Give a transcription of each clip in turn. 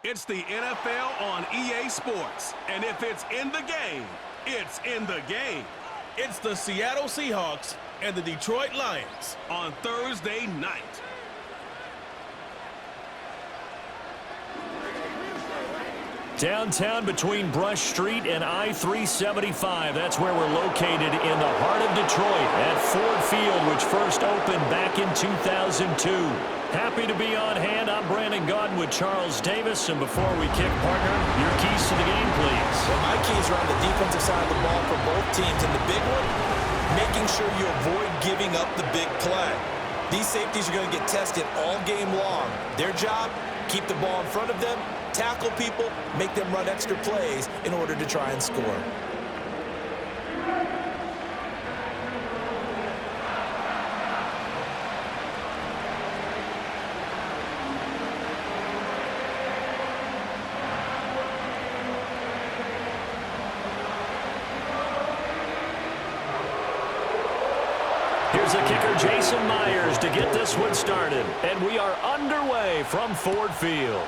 It's the NFL on EA Sports. And if it's in the game, it's in the game. It's the Seattle Seahawks and the Detroit Lions on Thursday night. Downtown between Brush Street and I-375. That's where we're located in the heart of Detroit at Ford Field, which first opened back in 2002. Happy to be on hand. I'm Brandon Gaudin with Charles Davis. And before we kick, partner, your keys to the game, please. Well, my keys are on the defensive side of the ball for both teams. And the big one, making sure you avoid giving up the big play. These safeties are going to get tested all game long. Their job, keep the ball in front of them, tackle people, make them run extra plays in order to try and score. Here's the kicker, Jason Myers, to get this one started. And we are underway from Ford Field.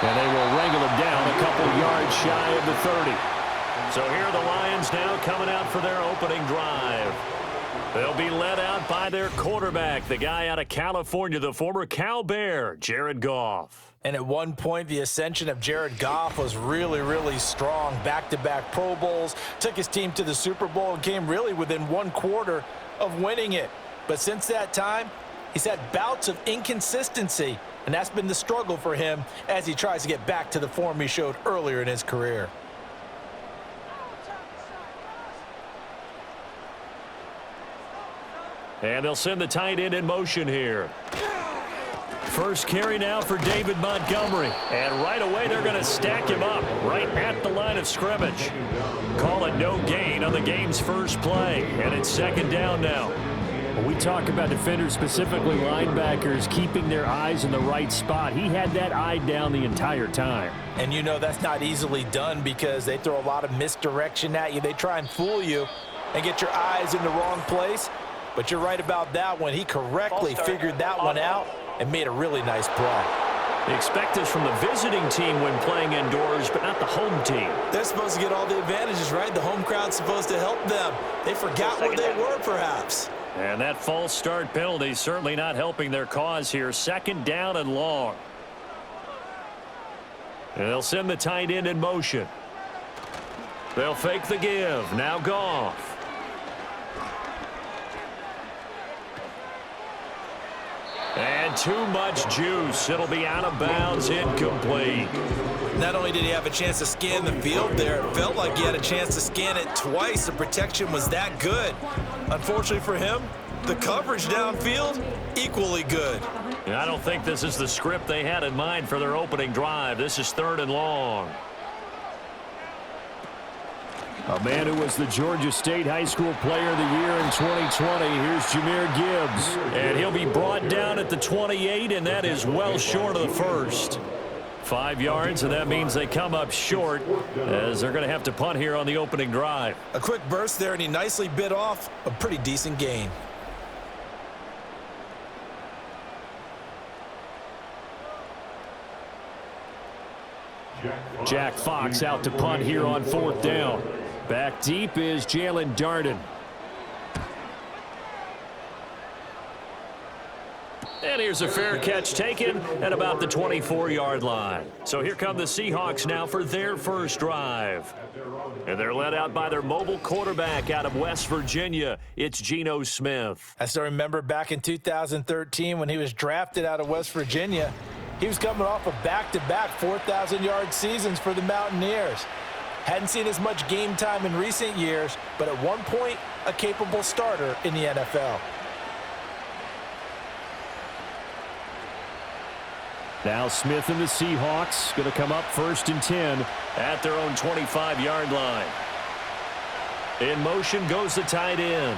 And they will wrangle him down a couple yards shy of the 30. So here are the Lions now coming out for their opening drive. They'll be led out by their quarterback, the guy out of California, the former Cal Bear, Jared Goff. And at one point, the ascension of Jared Goff was really, really strong. Back-to-back Pro Bowls, took his team to the Super Bowl and came really within one quarter of winning it. But since that time, he's had bouts of inconsistency, and that's been the struggle for him as he tries to get back to the form he showed earlier in his career. And they'll send the tight end in motion here. First carry now for David Montgomery. And right away, they're going to stack him up right at the line of scrimmage. Call it no gain on the game's first play. And it's second down now. When we talk about defenders, specifically linebackers, keeping their eyes in the right spot, he had that eye down the entire time. And you know that's not easily done because they throw a lot of misdirection at you. They try and fool you and get your eyes in the wrong place. But you're right about that one. He correctly figured that one out and made a really nice play. They expect this from the visiting team when playing indoors, but not the home team. They're supposed to get all the advantages, right? The home crowd's supposed to help them. They forgot where they were, perhaps. And that false start penalty certainly not helping their cause here. Second down and long. And they'll send the tight end in motion. They'll fake the give. Now Goff. And too much juice. It'll be out of bounds, incomplete. Not only did he have a chance to scan the field there, it felt like he had a chance to scan it twice. The protection was that good. Unfortunately for him, the coverage downfield, equally good. And I don't think this is the script they had in mind for their opening drive. This is third and long. A man who was the Georgia State High School Player of the Year in 2020. Here's Jahmyr Gibbs. And he'll be brought down at the 28, and that is well short of the first. 5 yards, and that means they come up short as they're going to have to punt here on the opening drive. A quick burst there, and he nicely bit off a pretty decent gain. Jack Fox out to punt here on fourth down. Back deep is Jalen Darden. And here's a fair catch taken at about the 24-yard line. So here come the Seahawks now for their first drive. And they're led out by their mobile quarterback out of West Virginia. It's Geno Smith. I still remember back in 2013 when he was drafted out of West Virginia. He was coming off of back-to-back 4,000-yard seasons for the Mountaineers. Hadn't seen as much game time in recent years, but at one point, a capable starter in the NFL. Now Smith and the Seahawks going to come up first and 10 at their own 25-yard line. In motion goes the tight end.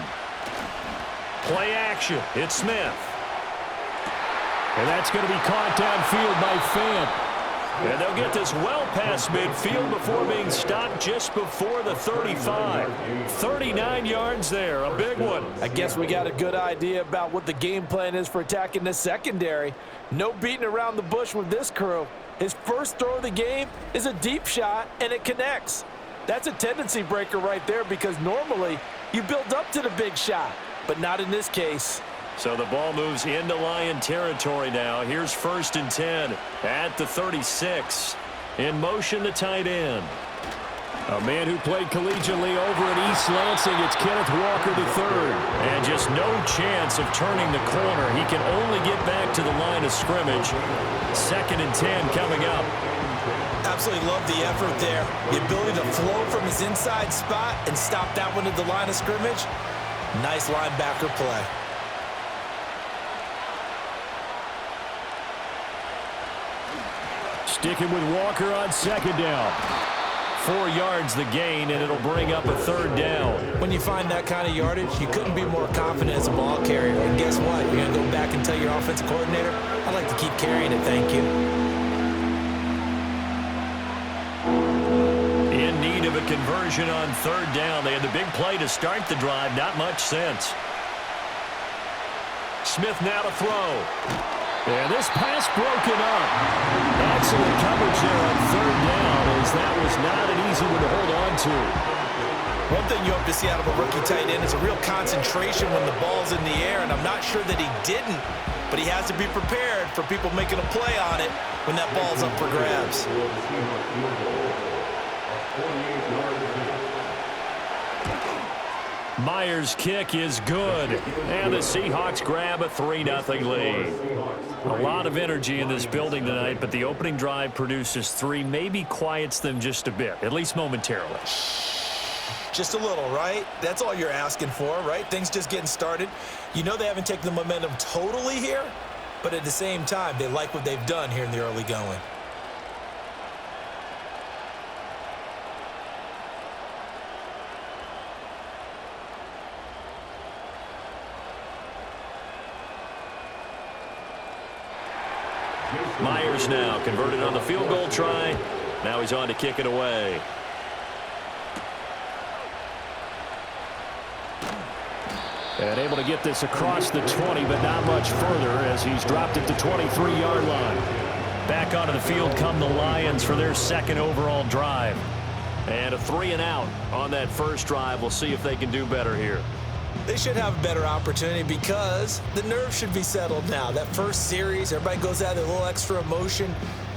Play action. It's Smith. And that's going to be caught downfield by Fant. And they'll get this well past midfield before being stopped just before the 35. 39 yards there, a big one. I guess we got a good idea about what the game plan is for attacking the secondary. No beating around the bush with this crew. His first throw of the game is a deep shot, and it connects. That's a tendency breaker right there because normally you build up to the big shot, but not in this case. So the ball moves into Lion territory now. Here's 1st and 10 at the 36. In motion, the tight end. A man who played collegiately over at East Lansing, it's Kenneth Walker III. And just no chance of turning the corner. He can only get back to the line of scrimmage. 2nd and 10 coming up. Absolutely love the effort there. The ability to flow from his inside spot and stop that one at the line of scrimmage. Nice linebacker play. Sticking with Walker on 2nd down. 4 yards the gain, and it'll bring up a 3rd down. When you find that kind of yardage, you couldn't be more confident as a ball carrier. And guess what? You're going to go back and tell your offensive coordinator, I'd like to keep carrying it, thank you. In need of a conversion on 3rd down. They had the big play to start the drive. Not much sense. Smith now to throw. And this pass broken up. Excellent coverage there on 3rd down, as that was not an easy one to hold on to. One thing you hope to see out of a rookie tight end is a real concentration when the ball's in the air, and I'm not sure that he didn't, but he has to be prepared for people making a play on it when that ball's up for grabs. Myers' kick is good, and the Seahawks grab a 3-0 lead. A lot of energy in this building tonight, but the opening drive produces 3, maybe quiets them just a bit, at least momentarily. Just a little, right? That's all you're asking for, right? Things just getting started. You know they haven't taken the momentum totally here, but at the same time, they like what they've done here in the early going. Myers now converted on the field goal try. Now he's on to kick it away. And able to get this across the 20, but not much further as he's dropped it to 23-yard line. Back onto the field come the Lions for their 2nd overall drive. And a 3-and-out on that first drive. We'll see if they can do better here. They should have a better opportunity because the nerves should be settled now. That first series, everybody goes out with a little extra emotion.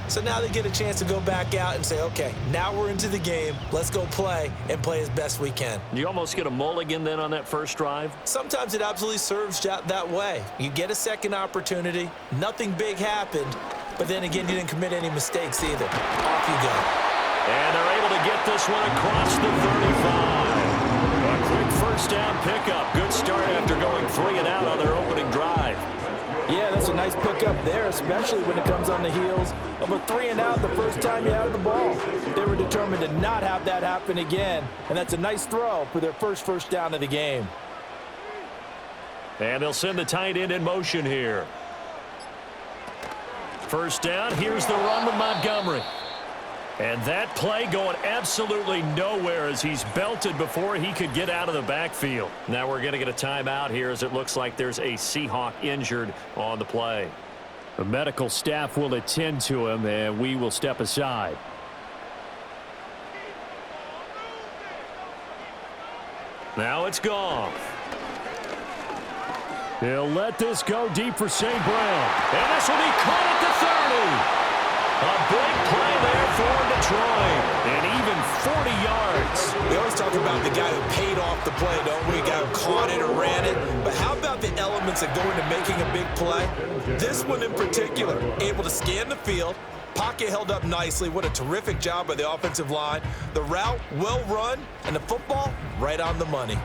So now they get a chance to go back out and say, okay, now we're into the game. Let's go play and play as best we can. You almost get a mulligan then on that first drive? Sometimes it absolutely serves that way. You get a second opportunity. Nothing big happened. But then again, you didn't commit any mistakes either. Off you go. And they're able to get this one across the 35. A quick first down pickup. Good start after going 3-and-out on their opening drive. Yeah, that's a nice pickup there, especially when it comes on the heels of a 3-and-out the first time you had the ball. They were determined to not have that happen again, and that's a nice throw for their first down of the game. And they'll send the tight end in motion here. First down, here's the run with Montgomery. And that play going absolutely nowhere as he's belted before he could get out of the backfield. Now we're going to get a timeout here as it looks like there's a Seahawk injured on the play. The medical staff will attend to him, and we will step aside. Now it's Goff. He'll let this go deep for St. Brown. And this will be caught at the 30. A big play there for Detroit. And even 40 yards. We always talk about the guy who paid off the play, don't we? The guy who caught it or ran it. But how about the elements that go into making a big play? This one in particular, able to scan the field. Pocket held up nicely. What a terrific job by the offensive line. The route, well run. And the football, right on the money.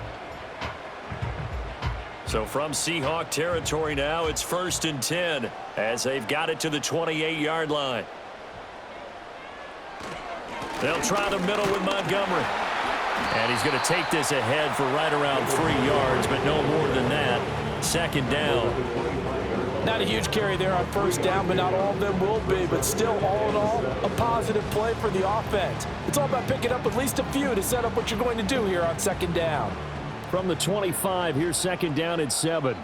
So from Seahawk territory now, it's 1st and 10 as they've got it to the 28-yard line. They'll try the middle with Montgomery. And he's going to take this ahead for right around 3 yards, but no more than that. second down. Not a huge carry there on first down, but not all of them will be. But still, all in all, a positive play for the offense. It's all about picking up at least a few to set up what you're going to do here on second down. From the 25, here's second down at 7.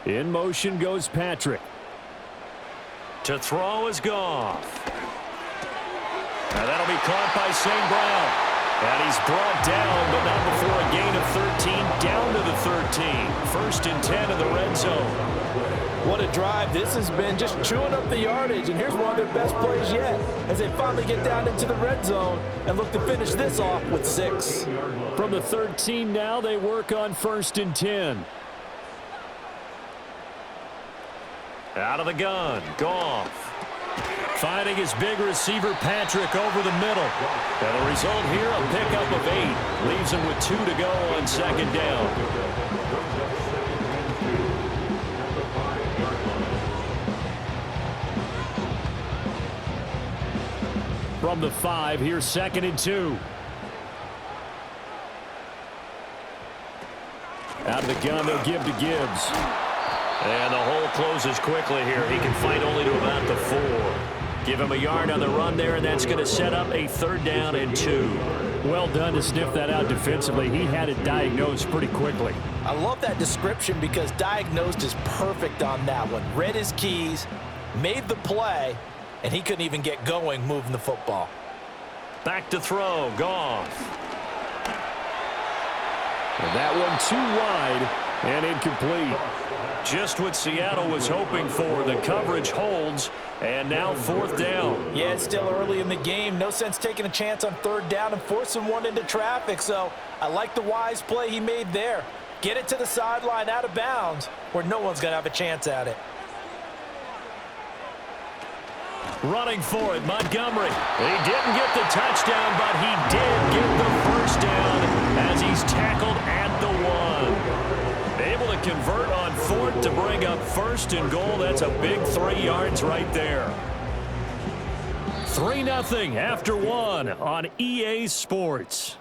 In motion goes Patrick. To throw is Goff. And that'll be caught by St. Brown. And he's brought down, but not before a gain of 13, down to the 13. First and 10 in the red zone. What a drive. This has been just chewing up the yardage, and here's one of their best plays yet as they finally get down into the red zone and look to finish this off with 6. From the 13 now, they work on first and 10. Out of the gun, Goff. Finding his big receiver, Patrick, over the middle. And the result here, a pickup of 8. Leaves him with 2 to go on second down. From the 5, here's second and 2. Out of the gun, they'll give to Gibbs. And the hole closes quickly here. He can fight only to about the 4. Give him a yard on the run there, and that's going to set up a third down and 2. Well done to sniff that out defensively. He had it diagnosed pretty quickly. I love that description because diagnosed is perfect on that one. Read his keys, made the play, and he couldn't even get going moving the football. Back to throw, Goff. And that one too wide and incomplete. Just what Seattle was hoping for. The coverage holds, and now fourth down. Yeah, it's still early in the game. No sense taking a chance on third down and forcing one into traffic. So I like the wise play he made there. Get it to the sideline out of bounds where no one's going to have a chance at it. Running for it, Montgomery. He didn't get the touchdown, but he did get the first down as he's tackled at the 1. Able to convert on fourth to bring up first and goal. That's a big 3 yards right there. 3-0 after 1 on EA Sports.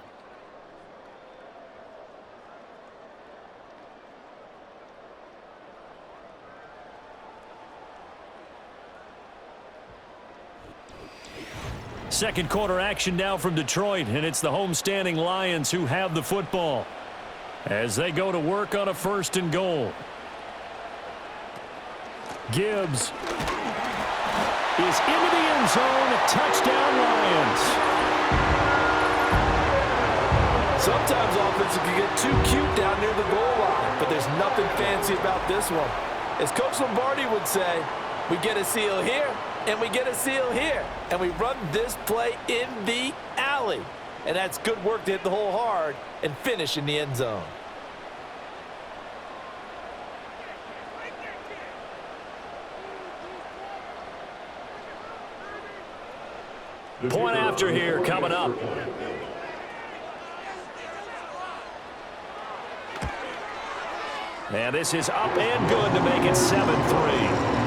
Second quarter action now from Detroit, and it's the homestanding Lions who have the football as they go to work on a first and goal. Gibbs is into the end zone. Touchdown, Lions. Sometimes offenses can get too cute down near the goal line, but there's nothing fancy about this one. As Coach Lombardi would say, we get a seal here, and we get a seal here, and we run this play in the alley. And that's good work to hit the hole hard and finish in the end zone. Point after here coming up. And this is up and good to make it 7-3.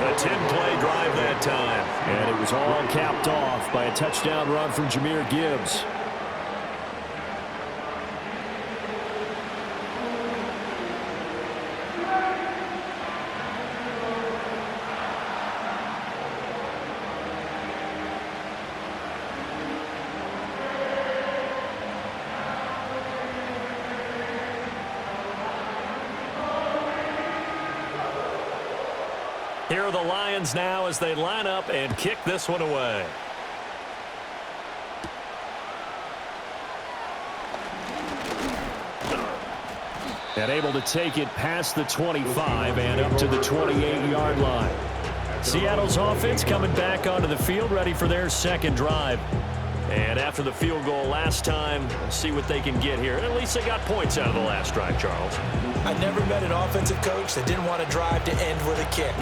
A 10-play drive that time. And it was all capped off by a touchdown run from Jahmyr Gibbs. Here are the Lions now as they line up and kick this one away. And able to take it past the 25 and up to the 28-yard line. Seattle's offense coming back onto the field, ready for their second drive. And after the field goal last time, let's see what they can get here. And at least they got points out of the last drive, Charles. I never met an offensive coach that didn't want a drive to end with a kick.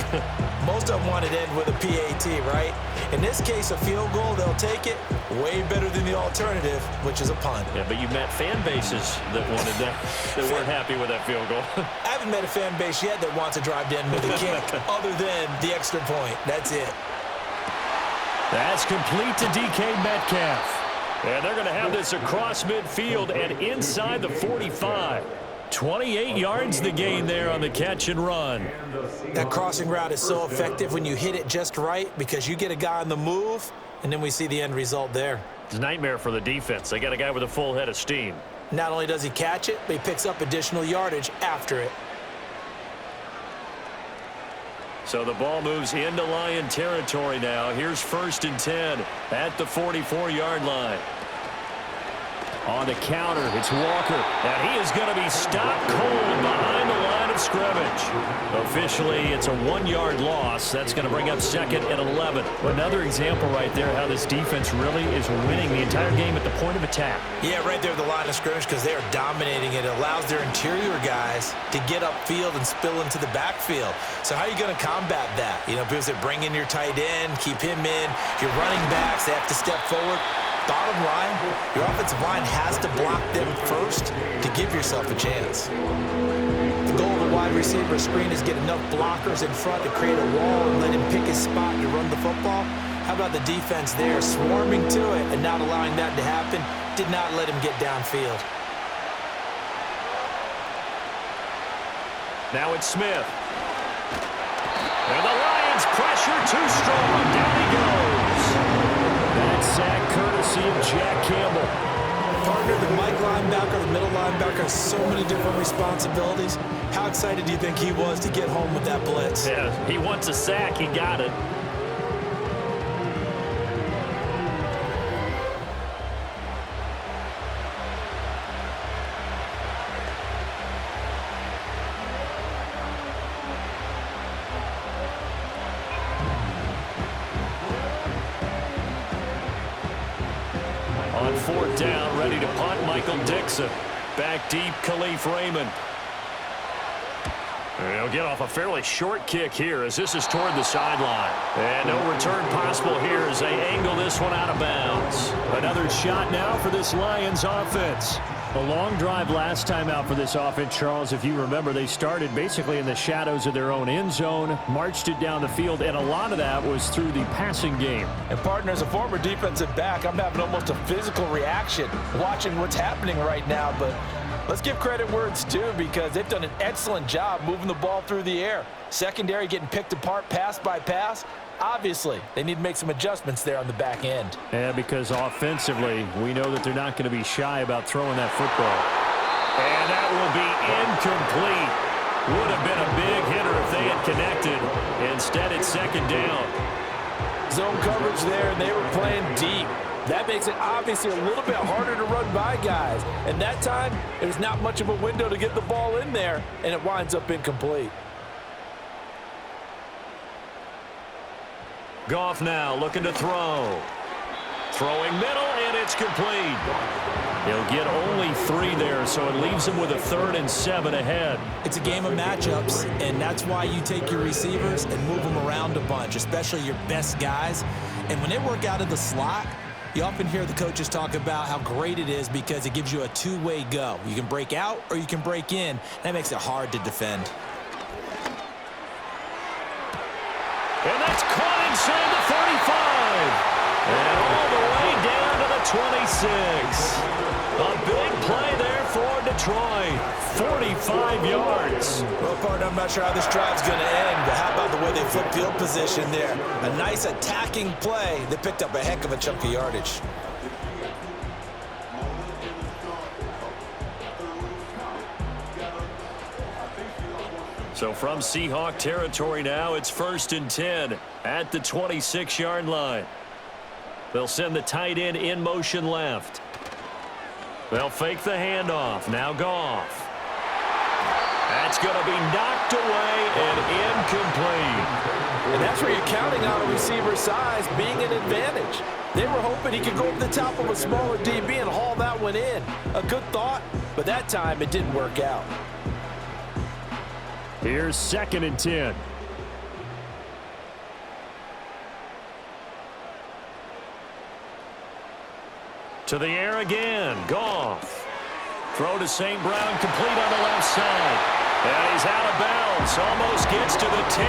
Most of them want it to end with a PAT, right? In this case, a field goal, they'll take it. Way better than the alternative, which is a punt. Yeah, but you met fan bases that wanted that, that weren't happy with that field goal. I haven't met a fan base yet that wants a drive to end with a kick, other than the extra point. That's it. That's complete to DK Metcalf. And they're going to have this across midfield and inside the 45. 28 yards the gain there on the catch and run. That crossing route is so effective when you hit it just right because you get a guy on the move, and then we see the end result there. It's a nightmare for the defense. They got a guy with a full head of steam. Not only does he catch it, but he picks up additional yardage after it. So the ball moves into Lion territory now. Here's 1st and 10 at the 44-yard line. On the counter, it's Walker. And he is going to be stopped cold behind the line of scrimmage. Officially, it's a 1-yard loss. That's going to bring up 2nd and 11. Another example right there how this defense really is winning the entire game at the point of attack. Yeah, right there at the line of scrimmage because they are dominating it. It allows their interior guys to get upfield and spill into the backfield. So how are you going to combat that? You know, because they bring in your tight end, keep him in. Your running backs, they have to step forward. Bottom line, your offensive line has to block them first to give yourself a chance. The goal of the wide receiver screen is get enough blockers in front to create a wall and let him pick his spot to run the football. How about the defense there swarming to it and not allowing that to happen? Did not let him get downfield. Now it's Smith. And the Lions pressure too strong. Down he goes. That sack courtesy of Jack Campbell. Partner, the Mike linebacker, the middle linebacker has so many different responsibilities. How excited do you think he was to get home with that blitz? Yeah, he wants a sack. He got it. On 4th down, ready to punt, Michael Dixon. Back deep, Khalif Raymond. He'll get off a fairly short kick here as this is toward the sideline. And no return possible here as they angle this one out of bounds. Another shot now for this Lions offense. A long drive last time out for this offense, Charles. If you remember, they started basically in the shadows of their own end zone, marched it down the field, and a lot of that was through the passing game. And partner, as a former defensive back, I'm having almost a physical reaction watching what's happening right now. But let's give credit where it's due because they've done an excellent job moving the ball through the air. Secondary getting picked apart pass by pass. Obviously, they need to make some adjustments there on the back end. Yeah, because offensively, we know that they're not going to be shy about throwing that football. And that will be incomplete. Would have been a big hitter if they had connected. Instead, it's 2nd down. Zone coverage there, and they were playing deep. That makes it obviously a little bit harder to run by guys. And that time, there's not much of a window to get the ball in there, and it winds up incomplete. Goff now looking to throw. Throwing middle, and it's complete. He'll get only 3 there, so it leaves him with a 3rd and 7 ahead. It's a game of matchups, and that's why you take your receivers and move them around a bunch, especially your best guys. And when they work out of the slot, you often hear the coaches talk about how great it is because it gives you a two-way go. You can break out or you can break in. That makes it hard to defend. And that's caught inside the 35. And all the way down to the 26. A big play there for Detroit. 45 yards. Well, partner, I'm not sure how this drive's going to end, but how about the way they flip field position there? A nice attacking play. They picked up a heck of a chunk of yardage. So from Seahawk territory now, it's 1st and 10 at the 26-yard line. They'll send the tight end in motion left. They'll fake the handoff. Now Goff. That's going to be knocked away and incomplete. And that's where you're counting on a receiver's size being an advantage. They were hoping he could go over the top of a smaller DB and haul that one in. A good thought, but that time it didn't work out. Here's 2nd and 10. To the air again. Goff. Throw to St. Brown, complete on the left side. And he's out of bounds. Almost gets to the 10.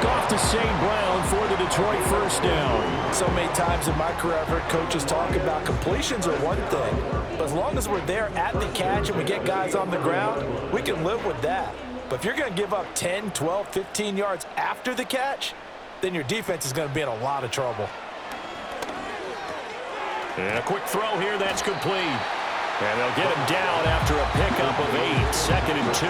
kick off to St. Brown for the Detroit first down. So many times in my career, I've heard coaches talk about completions are one thing. But as long as we're there at the catch and we get guys on the ground, we can live with that. But if you're going to give up 10, 12, 15 yards after the catch, then your defense is going to be in a lot of trouble. And a quick throw here, that's complete. And they'll get him down after a pickup of 8, 2nd and 2.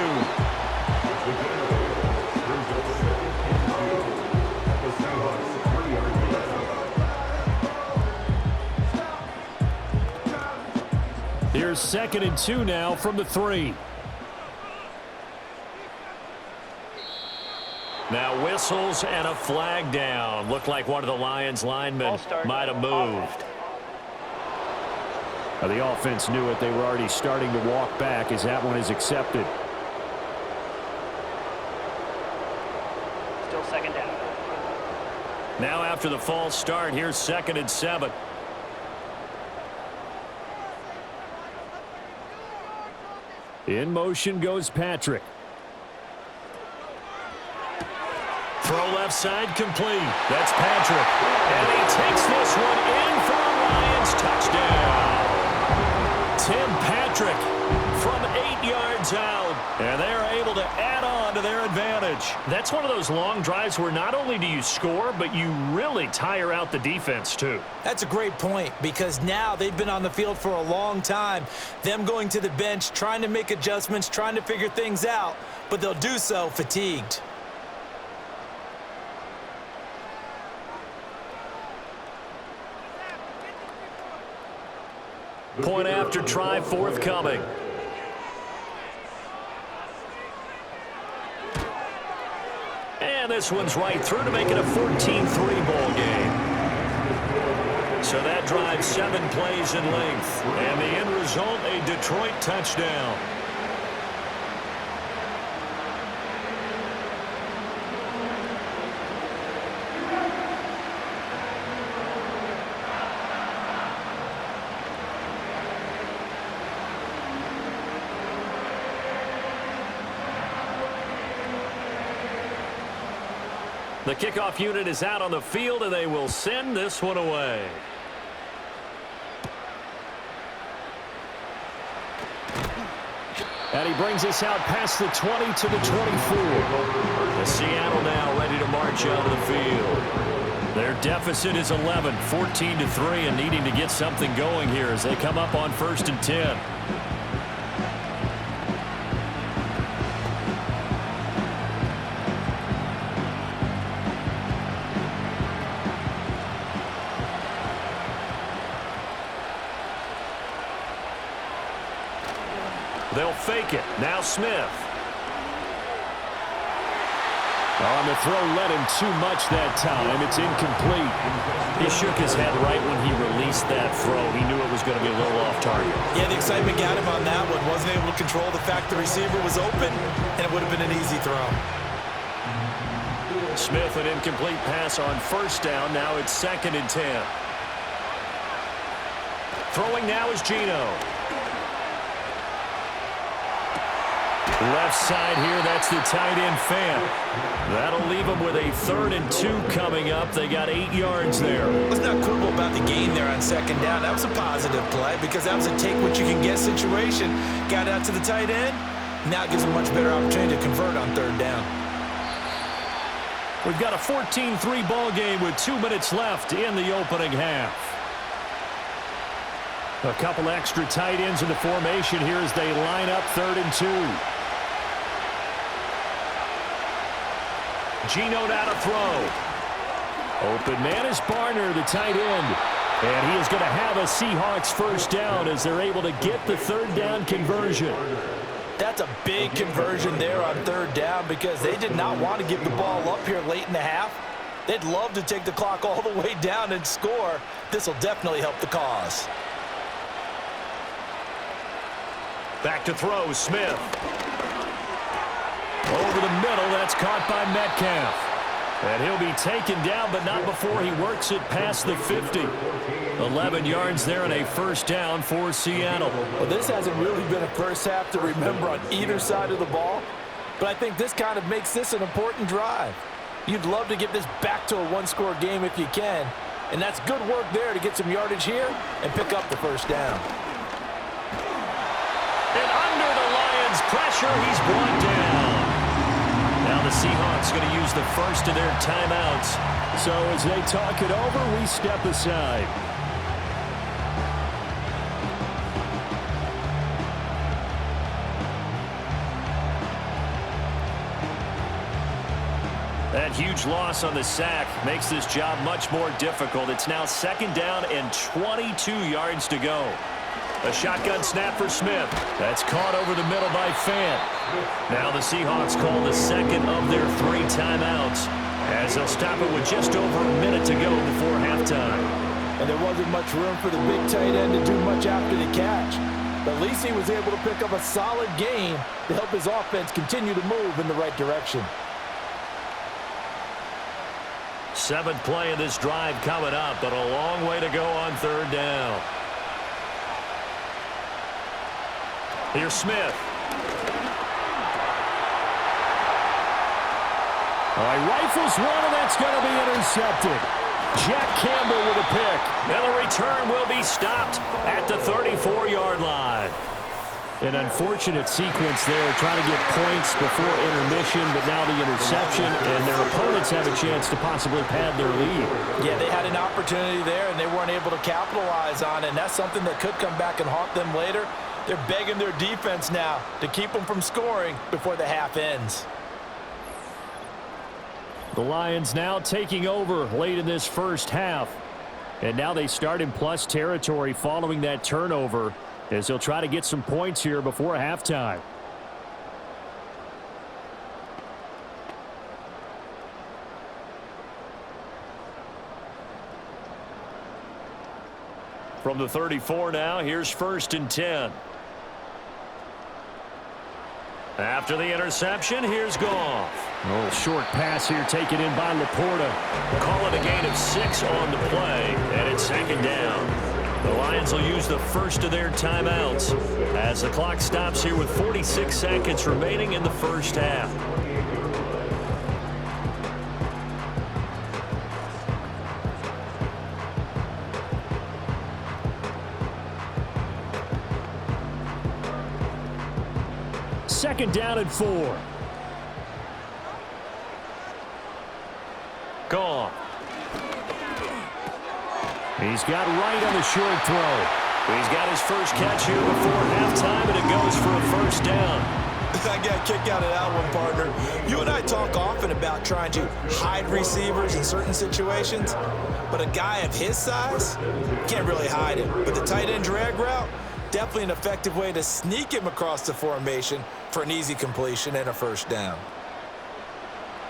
Here's 2nd and 2 now from the 3. Now whistles and a flag down. Looked like one of the Lions linemen might have moved. The offense knew it. They were already starting to walk back as that one is accepted. Still 2nd down. Now after the false start, here's 2nd and 7. In motion goes Patrick. Throw left side complete. That's Patrick. And he takes this one in for a Lions touchdown. Tim Patrick from 8 yards out. And they're able to add on to their advantage. That's one of those long drives where not only do you score, but you really tire out the defense too. That's a great point because now they've been on the field for a long time. Them going to the bench, trying to make adjustments, trying to figure things out, but they'll do so fatigued. Point after try forthcoming. And this one's right through to make it a 14-3 ball game. So that drives 7 plays in length. And the end result, a Detroit touchdown. The kickoff unit is out on the field, and they will send this one away. And he brings us out past the 20 to the 24. The Seattle now ready to march out of the field. Their deficit is 11, 14-3, and needing to get something going here as they come up on 1st and 10. They'll fake it. Now Smith. On the throw, led him too much that time. It's incomplete. He shook his head right when he released that throw. He knew it was going to be a little off target. Yeah, the excitement got him on that one. Wasn't able to control the fact the receiver was open, and it would have been an easy throw. Smith, an incomplete pass on 1st down. Now it's 2nd and 10. Throwing now is Geno. Left side here, that's the tight end Fan. That'll leave them with a 3rd and 2 coming up. They got 8 yards there. What's not cool about the gain there on 2nd down? That was a positive play because that was a take-what-you-can-get situation. Got out to the tight end. Now it gives them a much better opportunity to convert on 3rd down. We've got a 14-3 ball game with 2 minutes left in the opening half. A couple extra tight ends in the formation here as they line up 3rd and 2. Geno now to throw. Open man is Barner, the tight end. And he is going to have a Seahawks first down as they're able to get the 3rd down conversion. That's a big conversion there on 3rd down because they did not want to give the ball up here late in the half. They'd love to take the clock all the way down and score. This will definitely help the cause. Back to throw, Smith. Over the middle, that's caught by Metcalf. And he'll be taken down, but not before he works it past the 50. 11 yards there and a 1st down for Seattle. Well, this hasn't really been a first half to remember on either side of the ball, but I think this kind of makes this an important drive. You'd love to get this back to a one-score game if you can. And that's good work there to get some yardage here and pick up the first down. And under the Lions' pressure, he's brought down. Now the Seahawks going to use the first of their timeouts. So as they talk it over, we step aside. That huge loss on the sack makes this job much more difficult. It's now 2nd down and 22 yards to go. A shotgun snap for Smith. That's caught over the middle by Fant. Now the Seahawks call the second of their 3 timeouts, as they'll stop it with just over a minute to go before halftime. And there wasn't much room for the big tight end to do much after the catch. But at least he was able to pick up a solid gain to help his offense continue to move in the right direction. 7th play of this drive coming up, but a long way to go on 3rd down. Here's Smith. All right, rifles one, and that's going to be intercepted. Jack Campbell with a pick. And the return will be stopped at the 34-yard line. An unfortunate sequence there, trying to get points before intermission, but now the interception, and their opponents have a chance to possibly pad their lead. Yeah, they had an opportunity there, and they weren't able to capitalize on it, and that's something that could come back and haunt them later. They're begging their defense now to keep them from scoring before the half ends. The Lions now taking over late in this first half, and now they start in plus territory following that turnover, as they'll try to get some points here before halftime. From the 34 now, here's 1st and 10. After the interception, here's Goff. A little short pass here taken in by Laporta. Call it a gain of 6 on the play, and it's 2nd down. The Lions will use the first of their timeouts as the clock stops here with 46 seconds remaining in the first half. Second down and 4. Goff. He's got right on the short throw. He's got his first catch here before halftime, and it goes for a first down. I got a kick out of that one, partner. You and I talk often about trying to hide receivers in certain situations, but a guy of his size can't really hide him. But the tight end drag route, definitely an effective way to sneak him across the formation for an easy completion and a first down.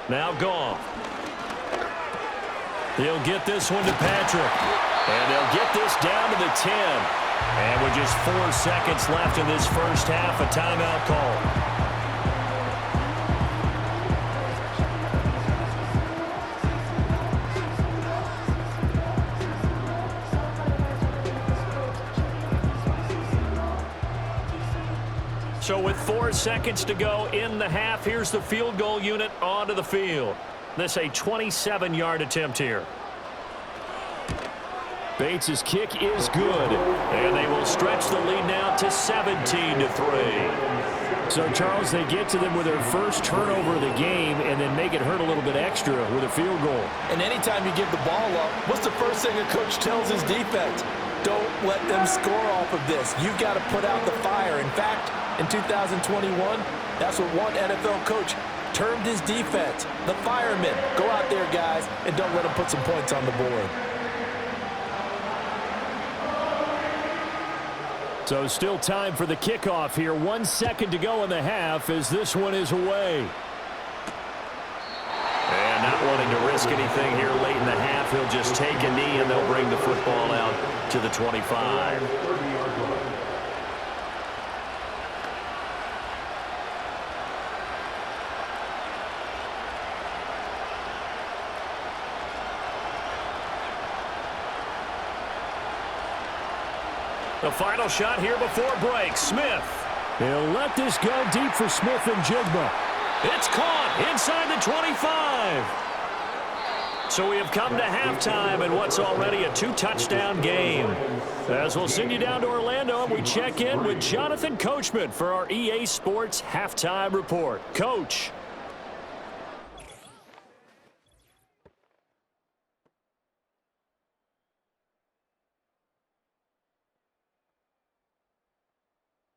Now Goff. He'll get this one to Patrick. And they'll get this down to the 10. And with just 4 seconds left in this first half, a timeout call. So with 4 seconds to go in the half, here's the field goal unit onto the field. This a 27-yard attempt here. Bates' kick is good. And they will stretch the lead now to 17-3. So, Charles, they get to them with their first turnover of the game and then make it hurt a little bit extra with a field goal. And anytime you give the ball up, what's the first thing a coach tells his defense? Don't let them score off of this. You've got to put out the fire. In fact, in 2021, that's what one NFL coach termed his defense, the firemen. Go out there, guys, and don't let them put some points on the board. So still time for the kickoff here. 1 second to go in the half as this one is away. And not wanting to risk anything here late in the half, he'll just take a knee and they'll bring the football out to the 25. The final shot here before break. Smith. He'll let this go deep for Smith and Jigba. It's caught inside the 25. So we have come to halftime in what's already a two-touchdown game. As we'll send you down to Orlando, we check in with Jonathan Coachman for our EA Sports Halftime Report. Coach.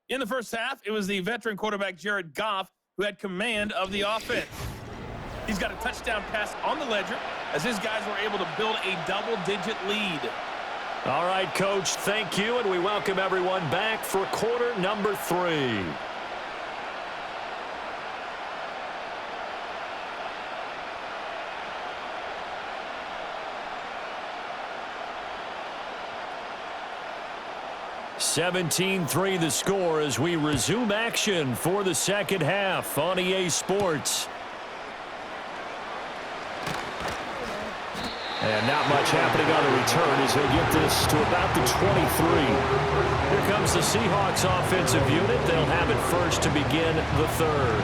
In the first half, it was the veteran quarterback Jared Goff who had command of the offense. He's got a touchdown pass on the ledger as his guys were able to build a double-digit lead. All right, Coach, thank you, and we welcome everyone back for quarter number 3. (17-3) the score as we resume action for the second half on EA Sports. And not much happening on the return as he'll get this to about the 23. Here comes the Seahawks offensive unit. They'll have it first to begin the third.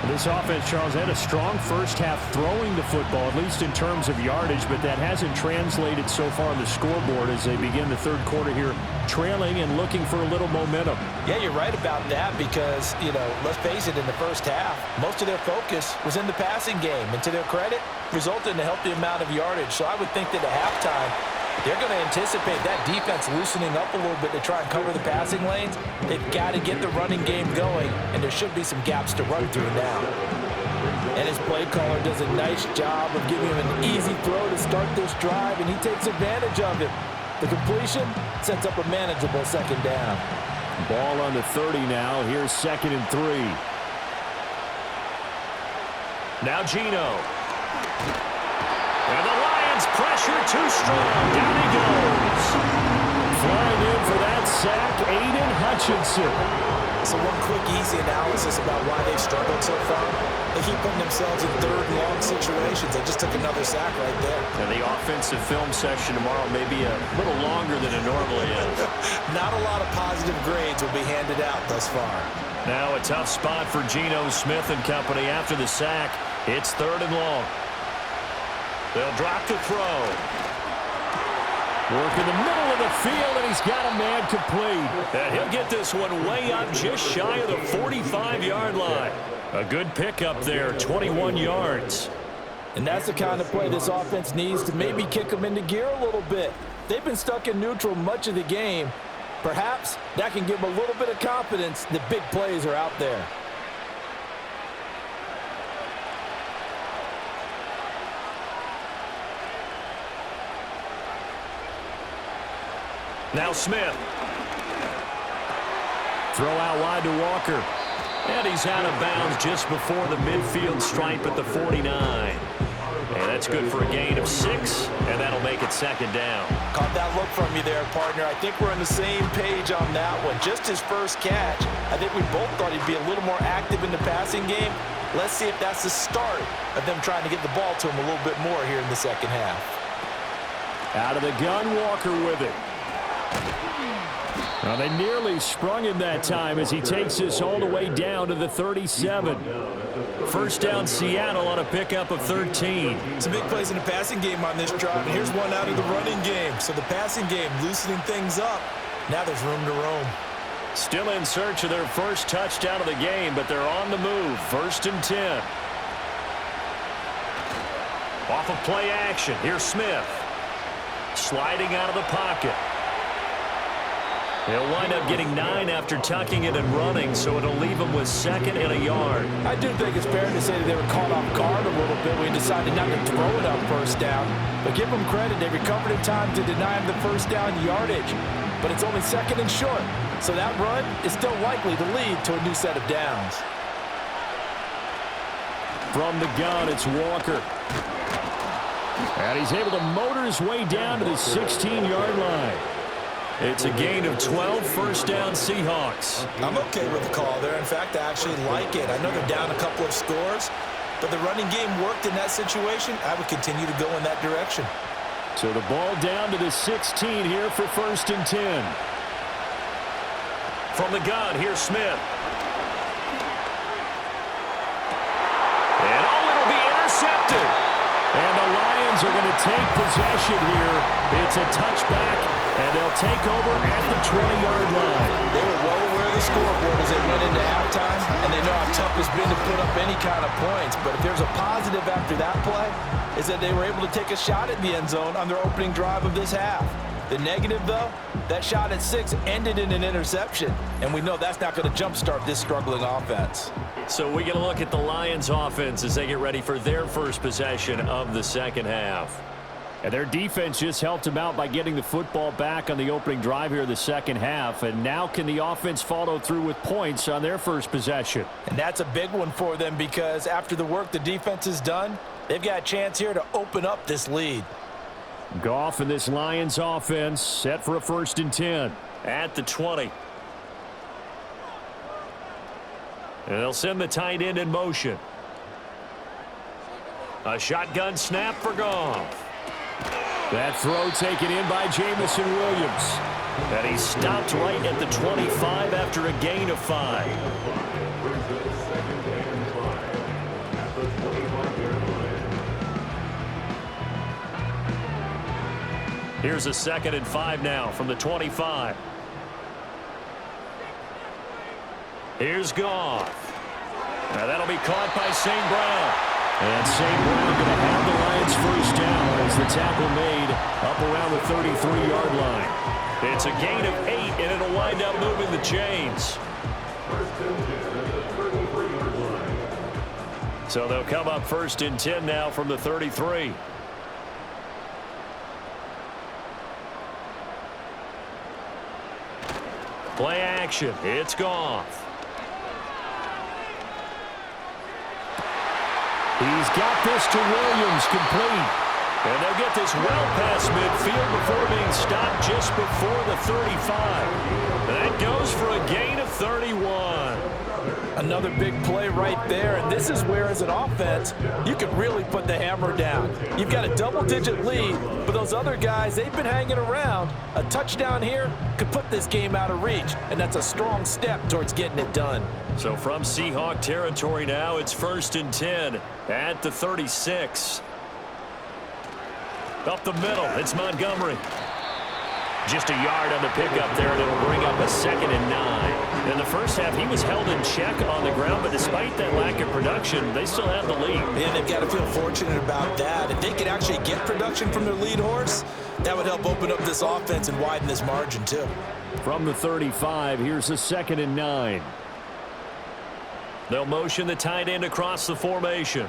This offense, Charles, had a strong first half throwing the football, at least in terms of yardage, but that hasn't translated so far on the scoreboard as they begin the third quarter here, trailing and looking for a little momentum. Yeah, you're right about that because, let's face it, in the first half, most of their focus was in the passing game. And to their credit, resulted in a healthy amount of yardage. So I would think that at halftime, they're going to anticipate that defense loosening up a little bit to try and cover the passing lanes. They've got to get the running game going, and there should be some gaps to run through now. And his play caller does a nice job of giving him an easy throw to start this drive, and he takes advantage of it. The completion sets up a manageable second down. Ball on the 30 now. Here's 2nd and 3. Now Geno. And the Lions pressure too strong. Down he goes. Flying in for that sack, Aiden Hutchinson. So one quick, easy analysis about why they've struggled so far. They keep putting themselves in third and long situations. They just took another sack right there. And the offensive film session tomorrow may be a little longer than it normally is. Not a lot of positive grades will be handed out thus far. Now a tough spot for Geno Smith and company after the sack. It's 3rd and long. They'll drop the throw. Work in the middle of the field, and he's got a man complete. And he'll get this one way up just shy of the 45-yard line. A good pickup there, 21 yards. And that's the kind of play this offense needs to maybe kick them into gear a little bit. They've been stuck in neutral much of the game. Perhaps that can give them a little bit of confidence that big plays are out there. Now Smith. Throw out wide to Walker. And he's out of bounds just before the midfield stripe at the 49. And that's good for a gain of 6, and that'll make it 2nd down. Caught that look from you there, partner. I think we're on the same page on that one. Just his first catch. I think we both thought he'd be a little more active in the passing game. Let's see if that's the start of them trying to get the ball to him a little bit more here in the second half. Out of the gun, Walker with it. Well, they nearly sprung him that time as he takes this all the way down to the 37. First down Seattle on a pickup of 13. Some big plays in the passing game on this drive, and here's one out of the running game. So the passing game loosening things up. Now there's room to roam. Still in search of their first touchdown of the game, but they're on the move. 1st and 10. Off of play action. Here's Smith. Sliding out of the pocket. He'll wind up getting 9 after tucking it and running, so it'll leave him with 2nd and a yard. I do think it's fair to say that they were caught off guard a little bit when he decided not to throw it on first down. But give them credit. They recovered in time to deny him the first down yardage. But it's only 2nd and short. So that run is still likely to lead to a new set of downs. From the gun, it's Walker. And he's able to motor his way down to the 16-yard line. It's a gain of 12, 1st down Seahawks. I'm okay with the call there. In fact, I actually like it. I know they're down a couple of scores, but the running game worked in that situation. I would continue to go in that direction. So the ball down to the 16 here for 1st and 10. From the gun, here's Smith. And it'll be intercepted. And the Lions Lions are going to take possession here. It's a touchback, and they'll take over at the 20-yard line. They were well aware of the scoreboard as they went into halftime, and they know how tough it's been to put up any kind of points. But if there's a positive after that play, is that they were able to take a shot at the end zone on their opening drive of this half. The negative, though, that shot at 6 ended in an interception, and we know that's not going to jumpstart this struggling offense. So we get a look at the Lions offense as they get ready for their first possession of the second half. And their defense just helped them out by getting the football back on the opening drive here in the second half. And now can the offense follow through with points on their first possession? And that's a big one for them because after the work the defense has done, they've got a chance here to open up this lead. Goff and this Lions offense set for a 1st and 10. At the 20. And they'll send the tight end in motion. A shotgun snap for Goff. That throw taken in by Jamison Williams. And he stopped right at the 25 after a gain of 5. Here's a 2nd and 5 now from the 25. Here's Goff. Now that'll be caught by St. Brown. And St. Brown going to have the Lions first down as the tackle made up around the 33-yard line. It's a gain of 8, and it'll wind up moving the chains. So they'll come up 1st and 10 now from the 33. Play action. It's Goff. He's got this to Williams, complete. And they'll get this well past midfield before being stopped just before the 35. That goes for a gain of 31. Another big play right there, and this is where, as an offense, you can really put the hammer down. You've got a double-digit lead, but those other guys, they've been hanging around. A touchdown here could put this game out of reach, and that's a strong step towards getting it done. So from Seahawk territory now, it's 1st and 10 at the 36. Up the middle, it's Montgomery. Just a yard on the pickup there, and it'll bring up a 2nd and 9. In the first half, he was held in check on the ground, but despite that lack of production, they still have the lead. And they've got to feel fortunate about that. If they could actually get production from their lead horse, that would help open up this offense and widen this margin, too. From the 35, here's a 2nd and 9. They'll motion the tight end across the formation.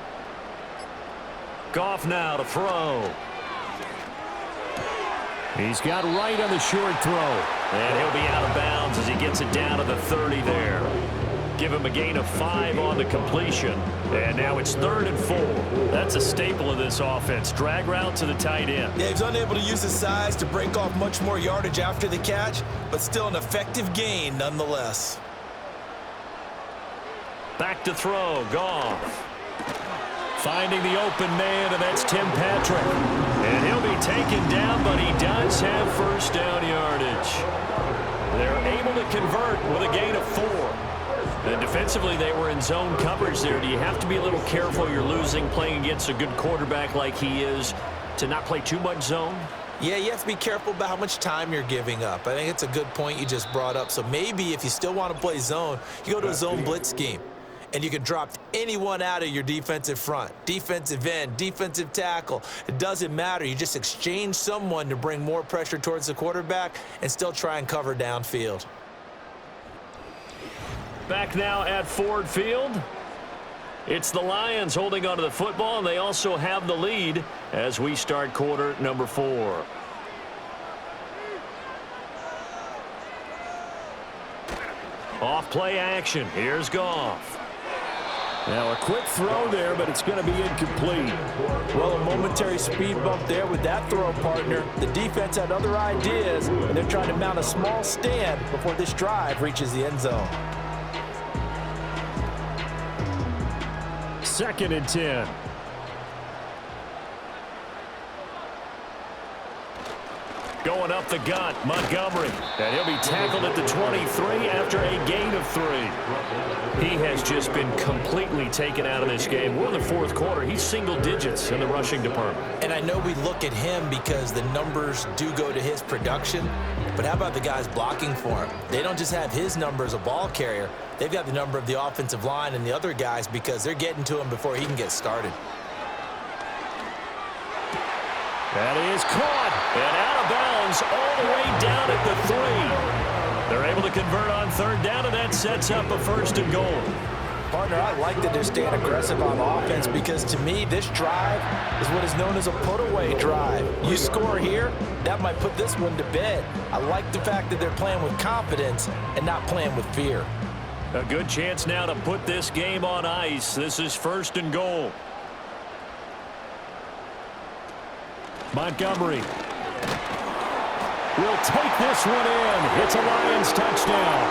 Goff now to throw. He's got right on the short throw. And he'll be out of bounds as he gets it down to the 30 there. Give him a gain of 5 on the completion. And now it's 3rd and 4. That's a staple of this offense. Drag route to the tight end. Yeah, he's unable to use his size to break off much more yardage after the catch, but still an effective gain nonetheless. Back to throw. Goff. Finding the open man, and that's Tim Patrick. And he'll be taken down, but he does have 1st down yardage. They're able to convert with a gain of 4. And defensively, they were in zone coverage there. Do you have to be a little careful? You're losing playing against a good quarterback like he is to not play too much zone? Yeah, you have to be careful about how much time you're giving up. I think it's a good point you just brought up. So maybe if you still want to play zone, you go to a zone blitz scheme. And you can drop anyone out of your defensive front, defensive end, defensive tackle. It doesn't matter. You just exchange someone to bring more pressure towards the quarterback and still try and cover downfield. Back now at Ford Field. It's the Lions holding onto the football, and they also have the lead as we start quarter number 4. Off play action. Here's Goff. Now a quick throw there, but it's going to be incomplete. Well, a momentary speed bump there with that throw partner. The defense had other ideas, and they're trying to mount a small stand before this drive reaches the end zone. 2nd and 10. Going up the gut, Montgomery. And he'll be tackled at the 23 after a gain of 3. He has just been completely taken out of this game. We're in the fourth quarter. He's single digits in the rushing department. And I know we look at him because the numbers do go to his production, but how about the guys blocking for him? They don't just have his number as a ball carrier. They've got the number of the offensive line and the other guys because they're getting to him before he can get started. That is caught and out of bounds all the way down at the 3. They're able to convert on third down, and that sets up a 1st and goal. Partner, I like that they're staying aggressive on offense because to me, this drive is what is known as a put-away drive. You score here, that might put this one to bed. I like the fact that they're playing with confidence and not playing with fear. A good chance now to put this game on ice. This is 1st and goal. Montgomery will take this one in. It's a Lions touchdown.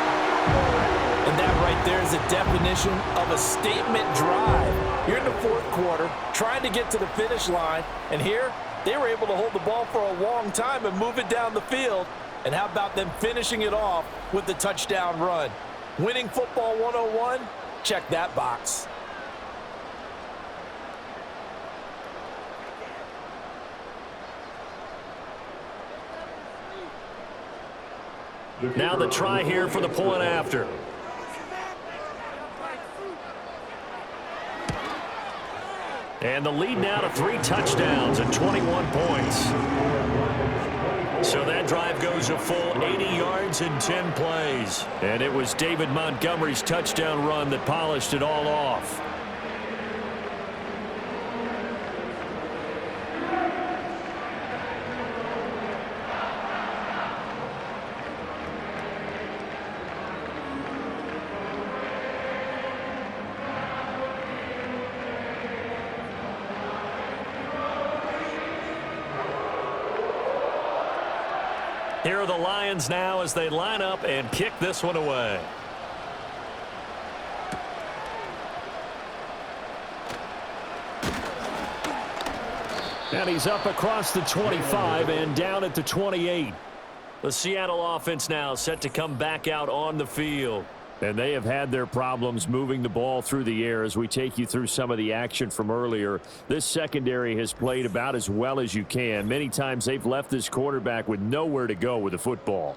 And that right there is a definition of a statement drive. You're in the fourth quarter, trying to get to the finish line, and here they were able to hold the ball for a long time and move it down the field. And how about them finishing it off with the touchdown run? Winning football 101? Check that box. Now the try here for the point after. And the lead now to 3 touchdowns and 21 points. So that drive goes a full 80 yards in 10 plays. And it was David Montgomery's touchdown run that polished it all off. Here are the Lions now as they line up and kick this one away. And he's up across the 25 and down at the 28. The Seattle offense now set to come back out on the field. And they have had their problems moving the ball through the air as we take you through some of the action from earlier. This secondary has played about as well as you can. Many times they've left this quarterback with nowhere to go with the football.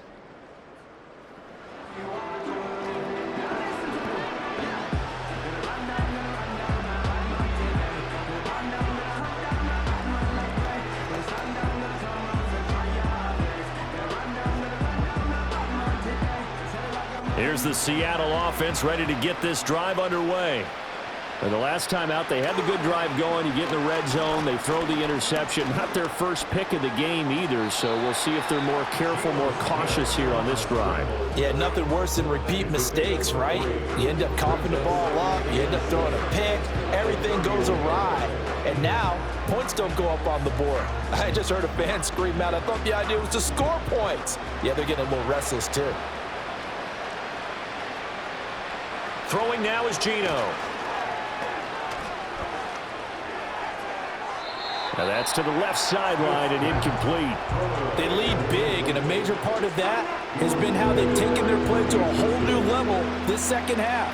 Here's the Seattle offense ready to get this drive underway. And the last time out, they had the good drive going. You get in the red zone, they throw the interception. Not their first pick of the game either, so we'll see if they're more careful, more cautious here on this drive. Yeah, nothing worse than repeat mistakes, right? You end up coughing the ball up, you end up throwing a pick, everything goes awry. And now, points don't go up on the board. I just heard a fan scream out, I thought the idea was to score points. Yeah, they're getting a little restless too. Throwing now is Geno. Now that's to the left sideline and incomplete. They lead big, and a major part of that has been how they've taken their play to a whole new level this second half.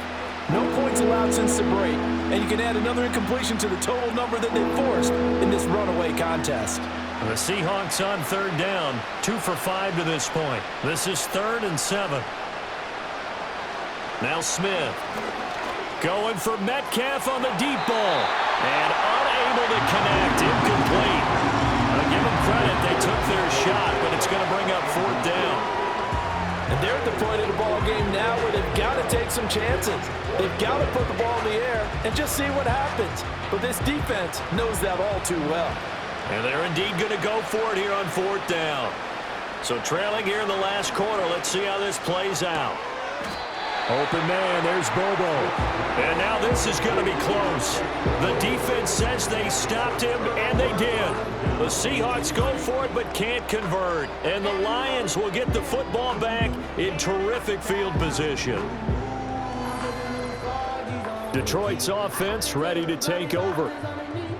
No points allowed since the break, and you can add another incompletion to the total number that they forced in this runaway contest. The Seahawks on third down, 2 for 5 to this point. This is 3rd and 7. Now Smith going for Metcalf on the deep ball and unable to connect, incomplete. I'll give them credit, they took their shot, but it's going to bring up 4th down. And they're at the point of the ball game now where they've got to take some chances. They've got to put the ball in the air and just see what happens. But this defense knows that all too well. And they're indeed going to go for it here on 4th down. So trailing here in the last quarter, let's see how this plays out. Open man, there's Bobo. And now this is going to be close. The defense says they stopped him, and they did. The Seahawks go for it but can't convert. And the Lions will get the football back in terrific field position. Detroit's offense ready to take over.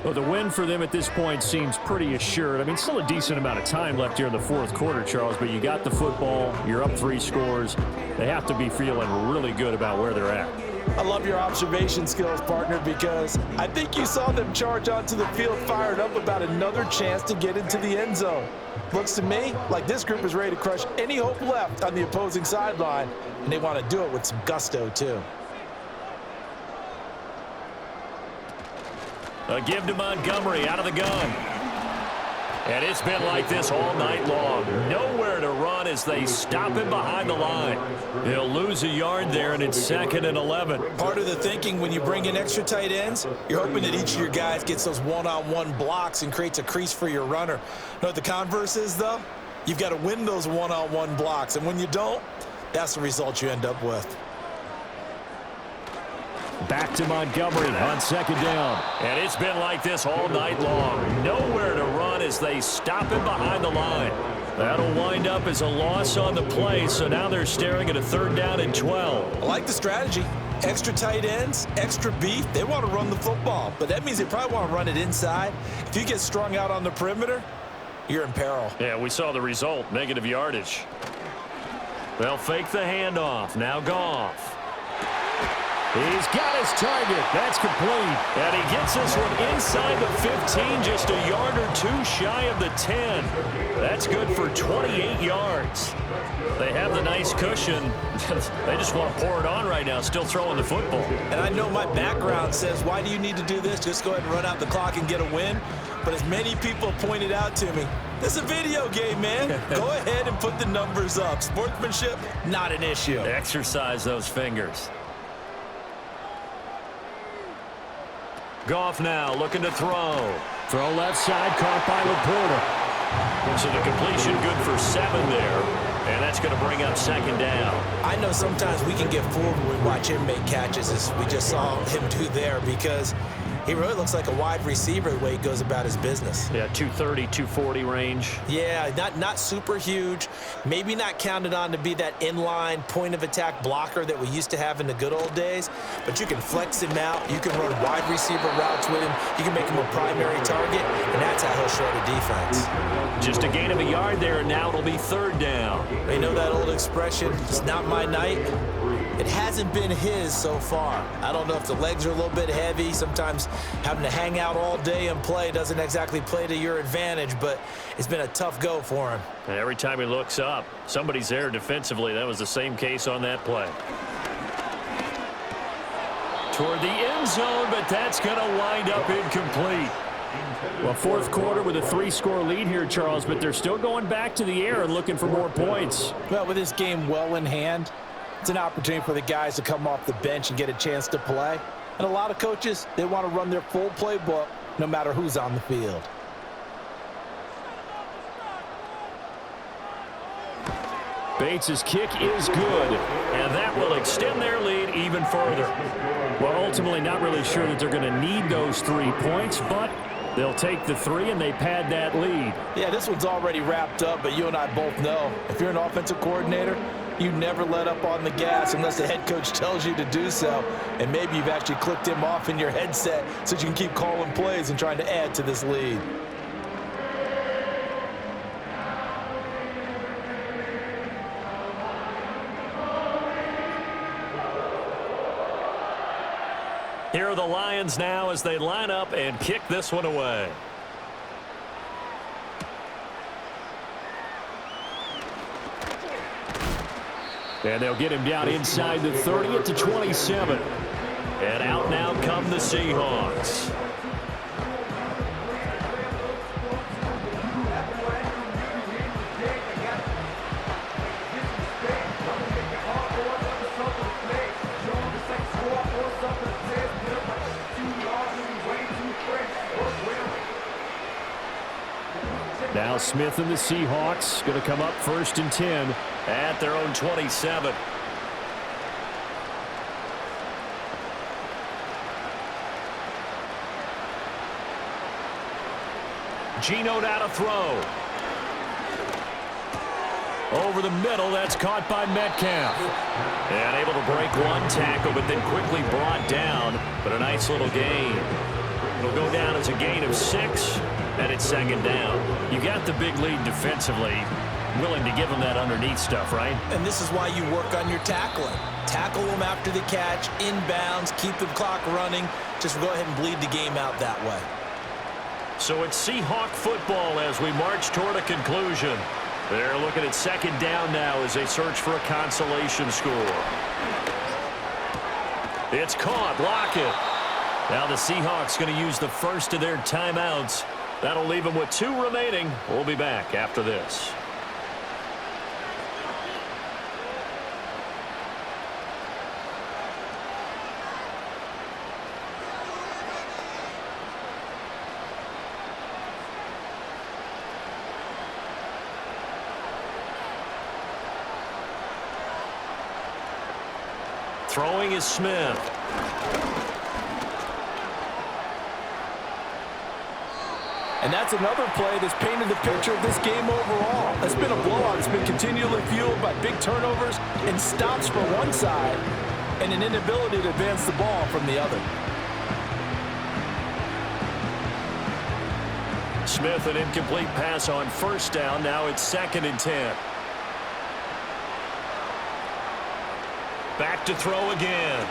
Well, the win for them at this point seems pretty assured. I mean, still a decent amount of time left here in the fourth quarter, Charles, but you got the football. You're up 3 scores. They have to be feeling really good about where they're at. I love your observation skills, partner, because I think you saw them charge onto the field fired up about another chance to get into the end zone. Looks to me like this group is ready to crush any hope left on the opposing sideline, and they want to do it with some gusto, too. A give to Montgomery out of the gun. And it's been like this all night long. Nowhere to run as they stop him behind the line. He'll lose a yard there, and it's 2nd and 11. Part of the thinking when you bring in extra tight ends, you're hoping that each of your guys gets those one-on-one blocks and creates a crease for your runner. You know what the converse is, though? You've got to win those one-on-one blocks, and when you don't, that's the result you end up with. Back to Montgomery on 2nd down. And it's been like this all night long. Nowhere to run as they stop him behind the line. That'll wind up as a loss on the play, so now they're staring at a 3rd down and 12. I like the strategy. Extra tight ends, extra beef. They want to run the football, but that means they probably want to run it inside. If you get strung out on the perimeter, you're in peril. Yeah, we saw the result, negative yardage. They'll fake the handoff. Now Goff. He's got his target. That's complete. And he gets this one inside the 15, just a yard or 2 shy of the 10. That's good for 28 yards. They have the nice cushion. They just want to pour it on right now, still throwing the football. And I know my background says, why do you need to do this? Just go ahead and run out the clock and get a win. But as many people pointed out to me, this is a video game, man. Go ahead and put the numbers up. Sportsmanship, not an issue. Exercise those fingers. Goff now looking to throw. Throw left side, caught by Laporta. So the completion good for 7 there. And that's going to bring up 2nd down. I know sometimes we can get fooled when we watch him make catches, as we just saw him do there, because he really looks like a wide receiver the way he goes about his business. Yeah, 230, 240 range. Yeah, not super huge. Maybe not counted on to be that inline point-of-attack blocker that we used to have in the good old days, but you can flex him out. You can run wide receiver routes with him. You can make him a primary target, and that's how he'll shred a defense. Just a gain of a yard there, and now it'll be 3rd down. You know that old expression, it's not my night? It hasn't been his so far. I don't know if the legs are a little bit heavy. Sometimes having to hang out all day and play doesn't exactly play to your advantage, but it's been a tough go for him. And every time he looks up, somebody's there defensively. That was the same case on that play. Toward the end zone, but that's going to wind up incomplete. Well, fourth quarter with a 3-score lead here, Charles, but they're still going back to the air and looking for more points. Well, with this game well in hand, it's an opportunity for the guys to come off the bench and get a chance to play. And a lot of coaches, they want to run their full playbook no matter who's on the field. Bates' kick is good, and that will extend their lead even further. Well, ultimately not really sure that they're going to need those 3 points, but they'll take the 3 and they pad that lead. Yeah, this one's already wrapped up, but you and I both know if you're an offensive coordinator, you never let up on the gas unless the head coach tells you to do so. And maybe you've actually clicked him off in your headset so you can keep calling plays and trying to add to this lead. Here are the Lions now as they line up and kick this one away. And they'll get him down inside the 30 at the 27. And out now come the Seahawks. Now Smith and the Seahawks going to come up 1st and 10 at their own 27. Geno now to throw. Over the middle, that's caught by Metcalf. And able to break one tackle, but then quickly brought down. But a nice little gain. It'll go down as a gain of 6, and it's second down. You got the big lead defensively. Willing to give them that underneath stuff, right? And this is why you work on your tackling. Tackle them after the catch, inbounds, keep the clock running. Just go ahead and bleed the game out that way. So it's Seahawk football as we march toward a conclusion. They're looking at second down now as they search for a consolation score. It's caught. Block it. Now the Seahawks going to use the first of their timeouts. That'll leave them with 2 remaining. We'll be back after this. Throwing is Smith. And that's another play that's painted the picture of this game overall. It's been a blowout. It's been continually fueled by big turnovers and stops for one side and an inability to advance the ball from the other. Smith, an incomplete pass on first down. Now it's 2nd and 10. Back to throw again.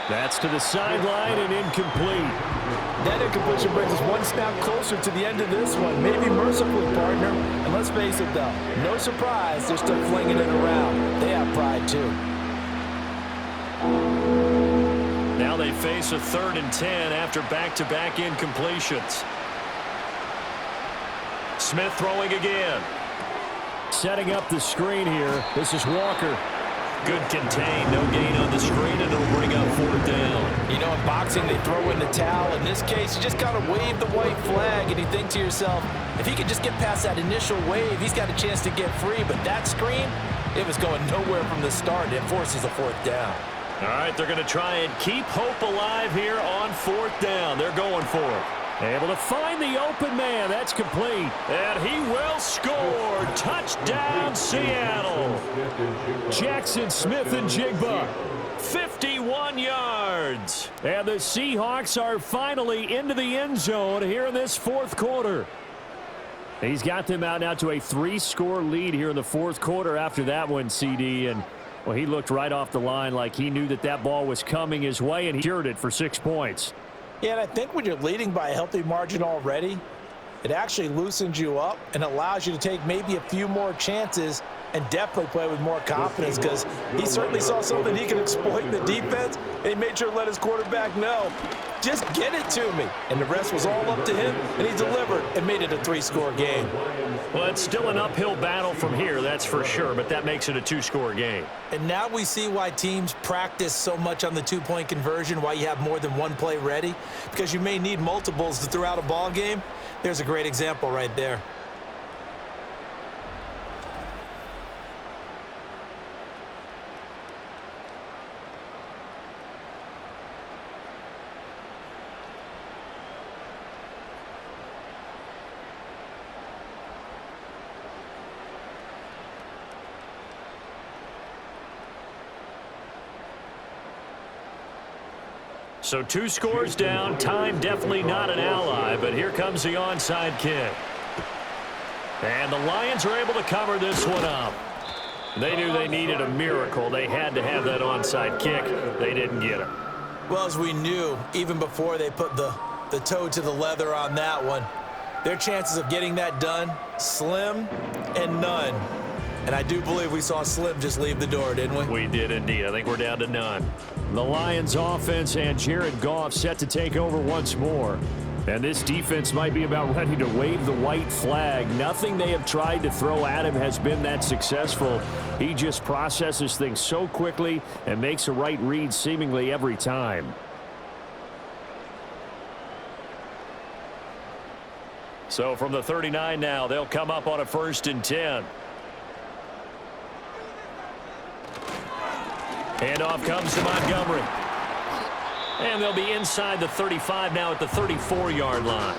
That's to the sideline and incomplete. That incompletion brings us one snap closer to the end of this one. Maybe mercifully, partner. And let's face it, though, no surprise, they're still flinging it around. They have pride, too. Now they face a 3rd and 10 after back-to-back incompletions. Smith throwing again. Setting up the screen here. This is Walker. Good contain. No gain on the screen, and it'll bring up 4th down. You know, in boxing, they throw in the towel. In this case, you just got to wave the white flag, and you think to yourself, if he could just get past that initial wave, he's got a chance to get free. But that screen, it was going nowhere from the start. It forces a 4th down. All right, they're going to try and keep hope alive here on 4th down. They're going for it. Able to find the open man. That's complete. And he will score. Touchdown, Seattle. Jackson Smith-Njigba. 51 yards. And the Seahawks are finally into the end zone here in this 4th quarter. He's got them out now to a 3-score lead here in the 4th quarter after that one, CD. And, well, he looked right off the line like he knew that that ball was coming his way, and he cured it for 6 points. Yeah, and I think when you're leading by a healthy margin already, it actually loosens you up and allows you to take maybe a few more chances and definitely play with more confidence, because he certainly saw something he could exploit in the defense, and he made sure to let his quarterback know, just get it to me. And the rest was all up to him, and he delivered and made it a 3-score game. Well, it's still an uphill battle from here, that's for sure, but that makes it a 2-score game. And now we see why teams practice so much on the 2-point conversion, why you have more than one play ready, because you may need multiples to throw out a ball game. There's a great example right there. So 2 scores down, time definitely not an ally, but here comes the onside kick. And the Lions are able to cover this one up. They knew they needed a miracle. They had to have that onside kick. They didn't get it. Well, as we knew, even before they put the toe to the leather on that one, their chances of getting that done, slim and none. And I do believe we saw Slim just leave the door, didn't we? We did indeed. I think we're down to none. The Lions offense and Jared Goff set to take over once more. And this defense might be about ready to wave the white flag. Nothing they have tried to throw at him has been that successful. He just processes things so quickly and makes a right read seemingly every time. So from the 39 now, they'll come up on a 1st and 10. Handoff comes to Montgomery. And they'll be inside the 35 now at the 34-yard line.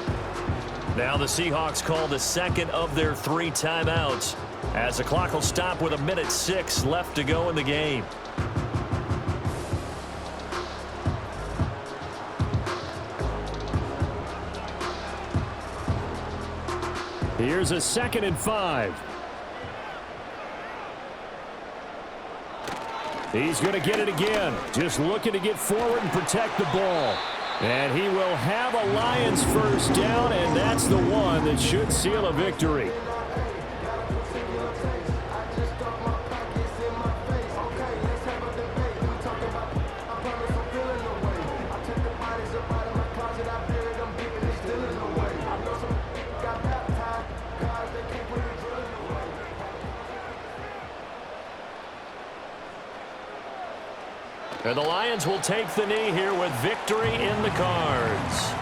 Now the Seahawks call the second of their 3 timeouts as the clock will stop with 1:06 left to go in the game. Here's a 2nd and 5. He's going to get it again. Just looking to get forward and protect the ball. And he will have a Lions first down, and that's the one that should seal a victory. And the Lions will take the knee here with victory in the cards.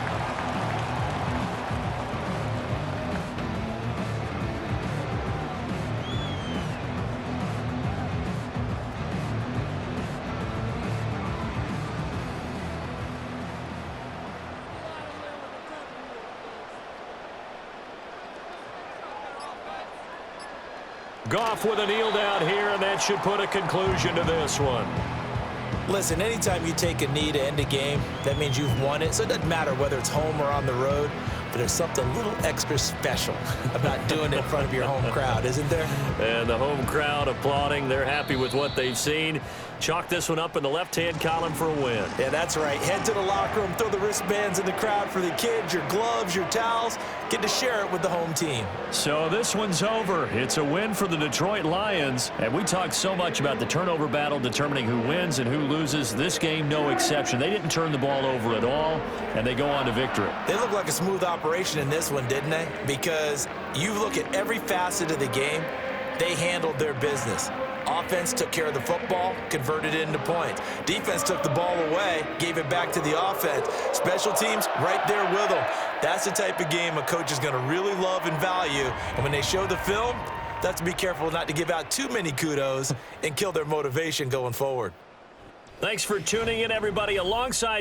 Goff with a kneel down here, and that should put a conclusion to this one. Listen, anytime you take a knee to end a game, that means you've won it. So it doesn't matter whether it's home or on the road, but there's something a little extra special about doing it in front of your home crowd, isn't there? And the home crowd applauding. They're happy with what they've seen. Chalk this one up in the left-hand column for a win. Yeah, that's right. Head to the locker room, throw the wristbands in the crowd for the kids, your gloves, your towels. Get to share it with the home team. So this one's over. It's a win for the Detroit Lions. And we talked so much about the turnover battle determining who wins and who loses. This game, no exception. They didn't turn the ball over at all, and they go on to victory. They look like a smooth operation in this one, didn't they? Because you look at every facet of the game, they handled their business. Offense took care of the football, converted it into points. Defense took the ball away, gave it back to the offense. Special teams, right there with them. That's the type of game a coach is going to really love and value. And when they show the film, they have to be careful not to give out too many kudos and kill their motivation going forward. Thanks for tuning in, everybody. Alongside